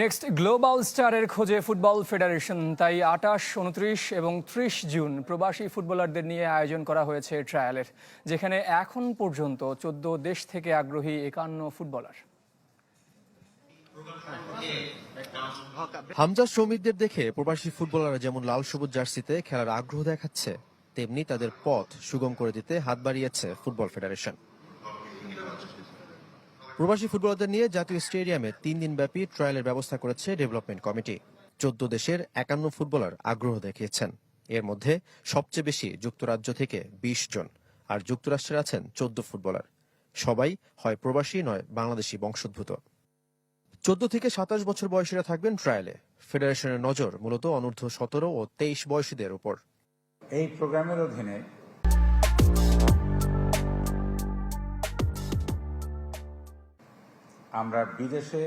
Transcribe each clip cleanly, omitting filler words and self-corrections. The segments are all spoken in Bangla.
নেক্সট গ্লোবাল স্টারের খোঁজে ফুটবল ফেডারেশন, তাই 28, 29 এবং 30 জুন প্রবাসী ফুটবলারদের নিয়ে আয়োজন করা হয়েছে ট্রায়ালের, যেখানে এখন পর্যন্ত 14 দেশ থেকে আগ্রহী 51 ফুটবলার। হামজা শ্রমিকদের দেখে প্রবাসী ফুটবলাররা যেমন লাল সবুজ জার্সিতে খেলার আগ্রহ দেখাচ্ছে, তেমনি তাদের পথ সুগম করে দিতে হাত বাড়িয়েছে ফুটবল ফেডারেশন। প্রবাসী ফুটবলারদের নিয়ে জাতীয় স্টেডিয়ামে 3 দিনব্যাপী ট্রায়ালের ব্যবস্থা করেছে ডেভেলপমেন্ট কমিটি। 14 দেশের 51 ফুটবলার আগ্রহ দেখিয়েছেন। এর মধ্যে সবচেয়ে বেশি যুক্তরাজ্য থেকে 20 জন, আর যুক্তরাষ্ট্রের আছেন 14 ফুটবলার। সবাই হয় প্রবাসী নয় বাংলাদেশি বংশোদ্ভূত। 14 থেকে 27 বছর বয়সীরা থাকবেন ট্রায়ালে। ফেডারেশনের নজর মূলত অনূর্ধ্ব 17 ও 23 বয়সীদের উপর। এই প্রোগ্রামের অধীনে আমরা বিদেশে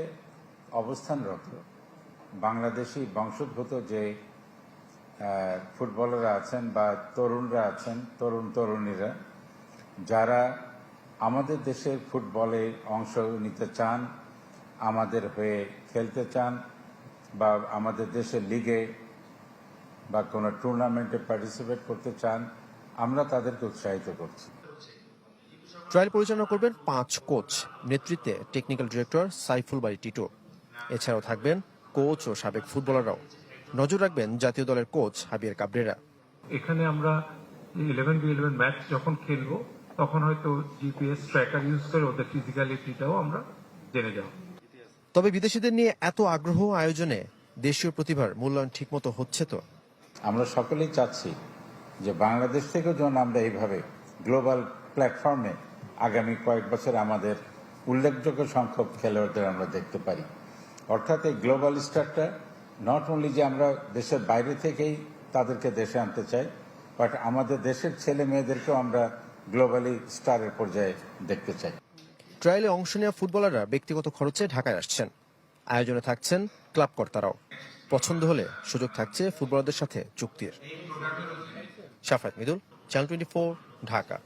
অবস্থানরত বাংলাদেশি বংশোদ্ভূত যে ফুটবলাররা আছেন বা তরুণরা আছেন, তরুণীরা যারা আমাদের দেশের ফুটবলে অংশ নিতে চান, আমাদের হয়ে খেলতে চান বা আমাদের দেশের লিগে বা কোনো টুর্নামেন্টে পার্টিসিপেট করতে চান, আমরা তাদেরকে উৎসাহিত করছি। ট্রায়াল পরিচালনা করবেন 5 কোচ, নেতৃত্বে টেকনিক্যাল ডিরেক্টর সাইফুল বারী টিটো। এছাড়াও থাকবেন কোচ ও সাবেক ফুটবলাররাও। নজর রাখবেন জাতীয় দলের কোচ হাবিয়ার কাবরেরা। এখানে আমরা 11v11 ম্যাচ যখন খেলবো তখন হয়তো জিপিএস ট্র্যাকার ইউজ করে ওদের ফিজিক্যালিটিটাও আমরা জেনে যাব। তবে বিদেশিদের নিয়ে এত আগ্রহ আয়োজনে দেশীয় প্রতিভার মূল্যায়ন ঠিকমতো হচ্ছে তো? আমরা সকলেই চাচ্ছি যে বাংলাদেশ থেকেও যেন আমরা এইভাবে গ্লোবাল প্ল্যাটফর্মে আগামী কয়েক বছর আমাদের উল্লেখযোগ্য সংখ্যক খেলোয়াড়দের আমরা দেখতে পারি। অর্থাৎ এই গ্লোবাল স্টারটা নট অনলি যে আমরা দেশের বাইরে থেকেই তাদেরকে দেশে আনতে চাই, বাট আমাদের দেশের ছেলে মেয়েদেরকেও আমরা গ্লোবালি স্টারের পর্যায়ে দেখতে চাই। ট্রায়ালে অংশ নেওয়া ফুটবলাররা ব্যক্তিগত খরচে ঢাকায় আসছেন। আয়োজনে থাকছেন ক্লাব কর্তারাও। পছন্দ হলে সুযোগ থাকছে ফুটবলারদের সাথে চুক্তির। শাফাত মিদুল, চ্যানেল 24, ঢাকা।